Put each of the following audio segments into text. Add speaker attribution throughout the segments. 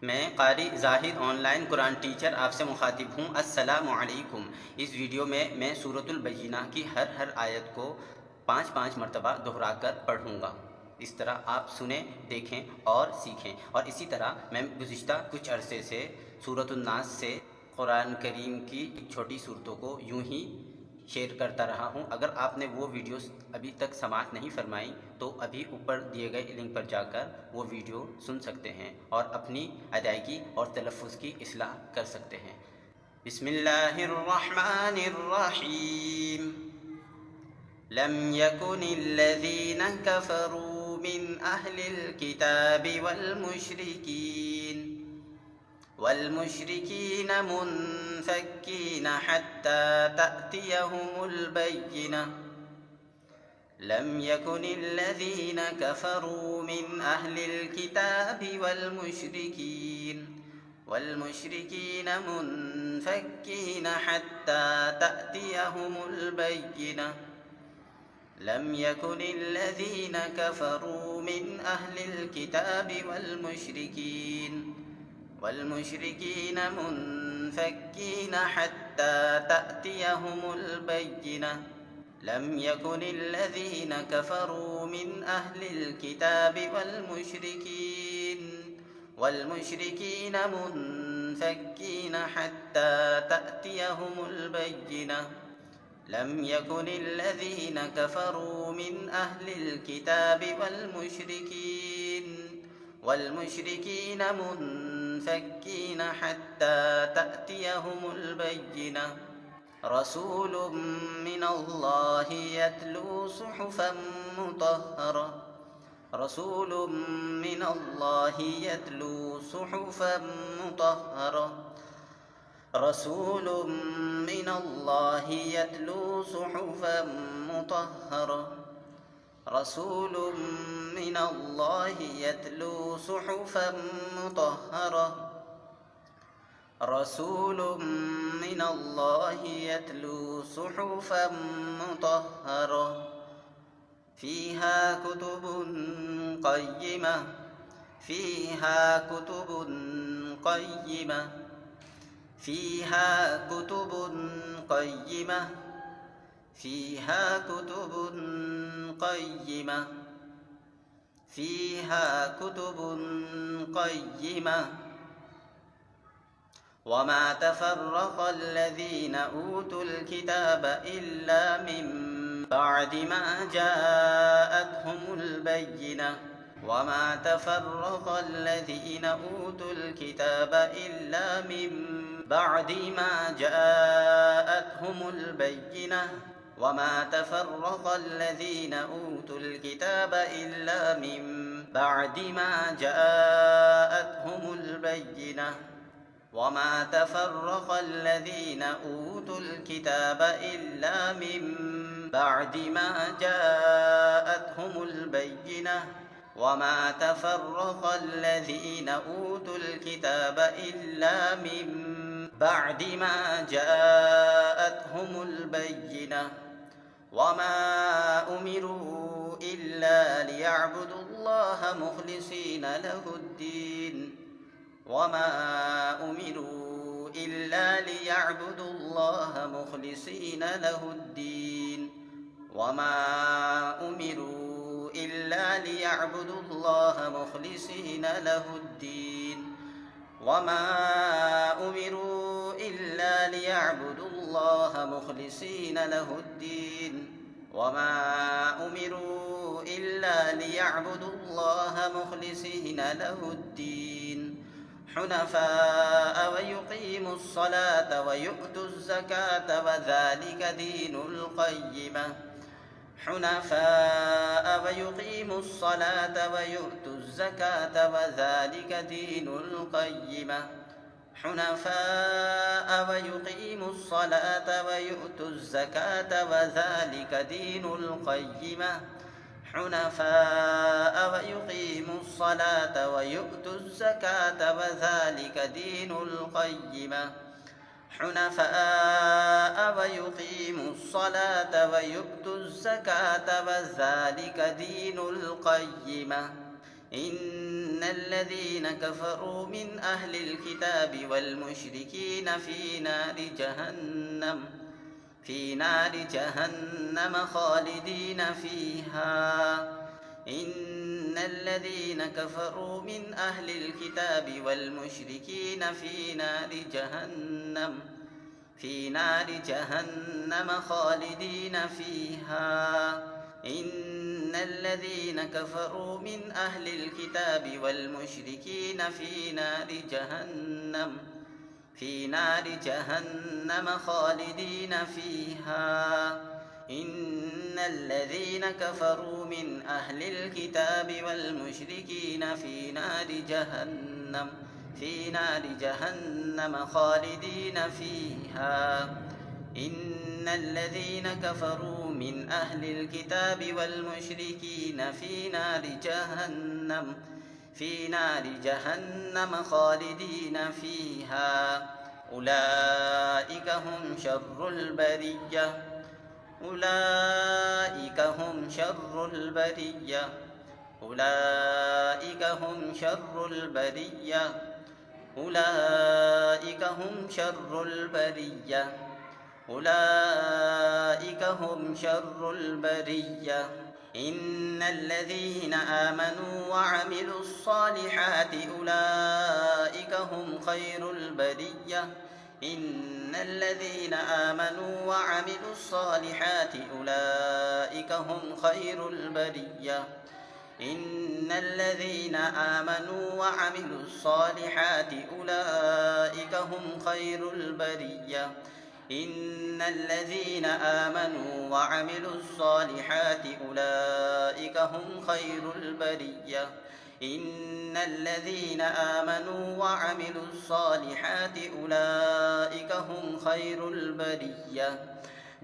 Speaker 1: मैं क़ारी ज़ाहिद ऑनलाइन कुरान टीचर आपसे मुखातिब हूँ। अस्सलामु अलैकुम। इस वीडियो में मैं सूरतुल बय्यिना की हर आयत को 5-5 मरतबा दोहराकर पढ़ूँगा। इस तरह आप सुने, देखें और सीखें। और इसी तरह मैं गुज़िश्ता कुछ अरसे से सूरतुन नास से कुरान करीम की छोटी सूरतों को यूँ ही शेयर करता रहा हूँ। अगर आपने वो वीडियोस अभी तक समाअत नहीं फरमाई तो अभी ऊपर दिए गए लिंक पर जाकर वो वीडियो सुन सकते हैं और अपनी अदायगी और तलफ़्फ़ुज़ की इस्लाह कर सकते हैं। बिस्मिल्लाहिर्रहमानिर्रहीम। लम यकुनिल्लज़ीना कफ़रू मिन अहलिल किताबि वल्मुश्रिकीन मुनफ़क्कीन हत्ता तअतियहुमुल बय्यिना। लम यकुनिल्लज़ीन कफ़रू मिन अहलिल किताबि वल्मुश्रिकीन मुनफ़क्कीन हत्ता तअतियहुमुल बय्यिना। लम यकुनिल्लज़ीन कफ़रू मिन अहलिल किताबि वल्मुश्रिकीन मुनफ़क्कीन हत्ता तअतियहुमुल बय्यिना। लम यकुनिल्लज़ीन कफ़रू मिन अहलिल किताबि वल्मुश्रिकीन मुनफ़क्कीन हत्ता तअतियहुमुल बय्यिना। लम यकुनिल्लज़ीन कफ़रू मिन अहलिल किताबि वल्मुश्रिकीन मुनफ़क्कीन हत्ता तअतियहुमुल बय्यिना। रसूलुम मिनल्लाहि यत्लू सुहुफ़न मुतहहरा। रसूलुम मिनल्लाहि यत्लू सुहुफ़न मुतहहरा। रसूलुम मिनल्लाहि यत्लू सुहुफ़न मुतहहरा। रसूलुम मिनल्लाहि यत्लू सुहुफ़न मुतहहरा। रसूलुम मिनल्लाहि यत्लू सुहुफ़न मुतहहरा। फ़ीहा कुतुबुन क़य्यिमा। फ़ीहा कुतुबुन क़य्यिमा। फ़ीहा कुतुबुन क़य्यिमा। फ़ीहा कुतुबुन क़य्यिमा। फ़ीहा कुतुबुन क़य्यिमा। वमा तफ़र्रक़ल्लज़ीन ऊतुल किताब इल्ला मिन बअदि मा जाअतहुमुल बय्यिना। वमा तफ़र्रक़ल्लज़ीन ऊतुल किताब इल्ला मिन बअदि मा जाअतहुमुल बय्यिना। वमा तफ़र्रक़ल्लज़ीन ऊतुल किताब इल्ला मिन बअदि मा जाअतहुमुल बय्यिना। वमा तफ़र्रक़ल्लज़ीन ऊतुल किताब इल्ला मिन बअदि मा जाअतहुमुल बय्यिना। वमा तफ़र्रक़ल्लज़ीन ऊतुल किताब इल्ला मिन बअदि मा जाअतहुमुल बय्यिना। वमा उमिरू इल्ला लियअबुदुल्लाह मुख़लिसीन लहुद्दीन। वमा उमिरू इल्ला लियअबुदुल्लाह मुख़लिसीन लहुद्दीन। वमा उमिरू इल्ला लियअबुदुल्लाह मुख़लिसीन लहुद्दीन। वमा उमिरू इल्ला लियअबुदुल्लाह मुख़लिसीन लहुद्दीन। वमा उमिरू इल्ला लियअबुदुल्लाह मुख़लिसीन लहुद्दीन हुनफ़ाअ वयुक़ीमुस्सलात वयु'तुज़्ज़कात वज़ालिक दीनुल क़य्यिमा। हुनफ़ाअ वयुक़ीमुस्सलात वयु'तुज़्ज़कात वज़ालिक दीनुल क़य्यिमा। हुनफ़ाअ वयुक़ीमुस्सलात वयु'तुज़्ज़कात वज़ालिक दीनुल क़य्यिमा। हुनफ़ाअ वयुक़ीमुस्सलात वयु'तुज़्ज़कात वज़ालिक दीनुल क़य्यिमा। हुनफ़ाअ वयुक़ीमुस्सलात वयु'तुज़्ज़कात वज़ालिक दीनुल क़य्यिमा। الذين كفروا من أهل الكتاب والمشركين في نار جهنم خالدين فيها. إن الذين كفروا من أهل الكتاب والمشركين في نار جهنم خالدين فيها. إن الذين كفروا من أهل الكتاب والمشركين في نار جهنم خالدين فيها. إن الذين كفروا من أهل الكتاب والمشركين في نار جهنم خالدين فيها. إن الذين كفروا من أهل الكتاب والمشركين في نار جهنم خالدين فيها. أولئك هم شر البرية. أولئك هم شر البرية. أولئك هم شر البرية. أولئك هم شر البرية. أولئك هم شر البرية. إن الذين آمنوا وعملوا الصالحات أولئك هم خير البرية. إن الذين آمنوا وعملوا الصالحات أولئك هم خير البرية. إن الذين آمنوا وعملوا الصالحات أولئك هم خير البرية. إن الذين آمنوا وعملوا الصالحات أولئك هم خير البرية. إن الذين آمنوا وعملوا الصالحات أولئك هم خير البرية.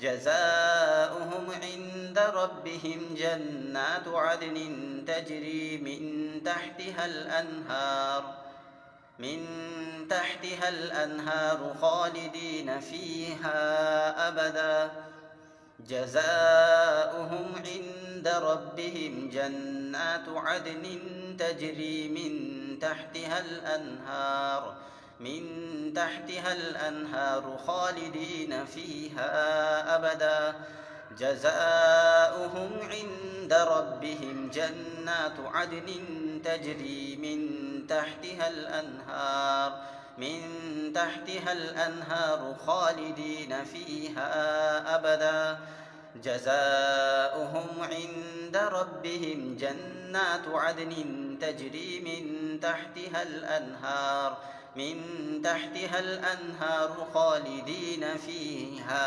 Speaker 1: جزاؤهم عند ربهم جنات عدن تجري من تحتها الأنهار خالدين فيها أبدا. جزاؤهم عند ربهم جنات عدن تجري من تحتها الأنهار خالدين فيها أبدا. جزاؤهم عند ربهم جنات عدن تجري من تحتها الأنهار خالدين فيها أبدا. جزاؤهم عند ربهم جنات عدن تجري من تحتها الأنهار خالدين فيها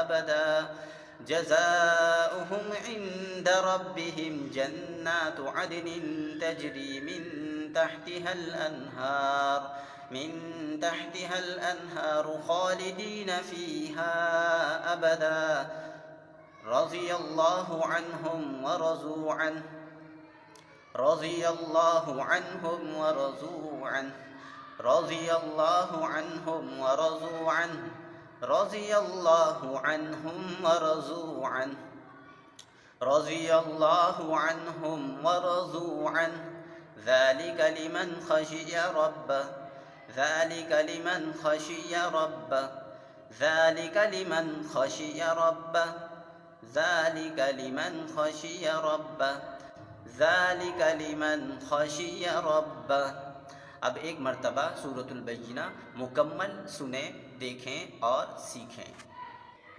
Speaker 1: أبدا. جزاؤهم عند ربهم جنات عدن تجري من تحتها الأنهار خالدين فيها أبدا. رضي الله عنهم ورضوا عنه. رضي الله عنهم ورضوا عنه. رضي الله عنهم ورضوا عنه. رضي الله عنهم ورضوا عنه. رضي الله عنهم ورضوا عنه. ذلك لمن خشي ربه. ذلك لمن خشي ربه. ذلك لمن خشي ربه. ذلك لمن خشي ربه. ذلك لمن خشي रब्बह। अब एक मर्तबा सूरतुल बय्यिना मुकम्मल सुने, देखें और सीखें।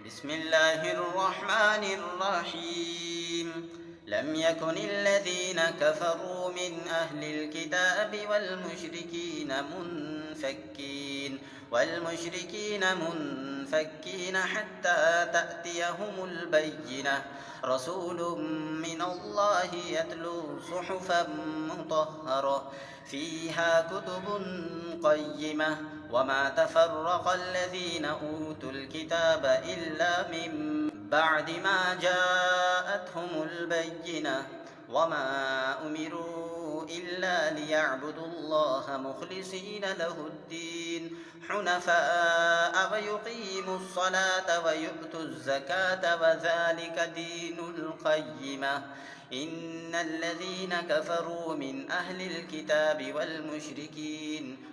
Speaker 1: बिस्मिल्लाहिर्रहमानिर्रहीम। लम यकुनिल्लज़ीना कफ़रू मिन अहलिल किताबि वल्मुशरिकीन मुनफ़क्कीन हत्ता तअतियहुमुल बय्यिना। रसूलुम मिनल्लाहि यत्लू सुहुफ़न मुतहहरा फ़ीहा कुतुबुन क़य्यिमह वमा तफ़र्रक़ल्लज़ीना ऊतुल किताब इल्ला मिन बअदि मा जाअतहुमुल बय्यिना वमा उमिरू إلا ليعبدوا الله مخلصين له الدين حنفاء ويقيموا الصلاة ويؤتوا الزكاة وذلك دين القيمة إن الذين كفروا من أهل الكتاب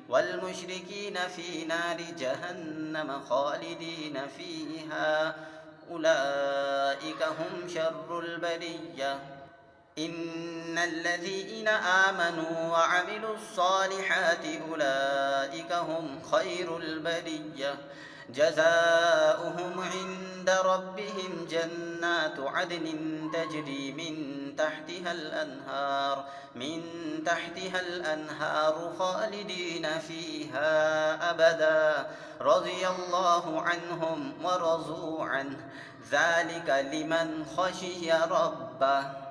Speaker 1: والمشركين في نار جهنم خالدين فيها أولئك هم شر البرية إن الذين آمنوا وعملوا الصالحات أولئك هم خير البرية جزاؤهم عند ربهم جنات عدن تجري من تحتها الأنهار خالدين فيها أبدا رضي الله عنهم ورضوا عنه ذلك لمن خشي ربه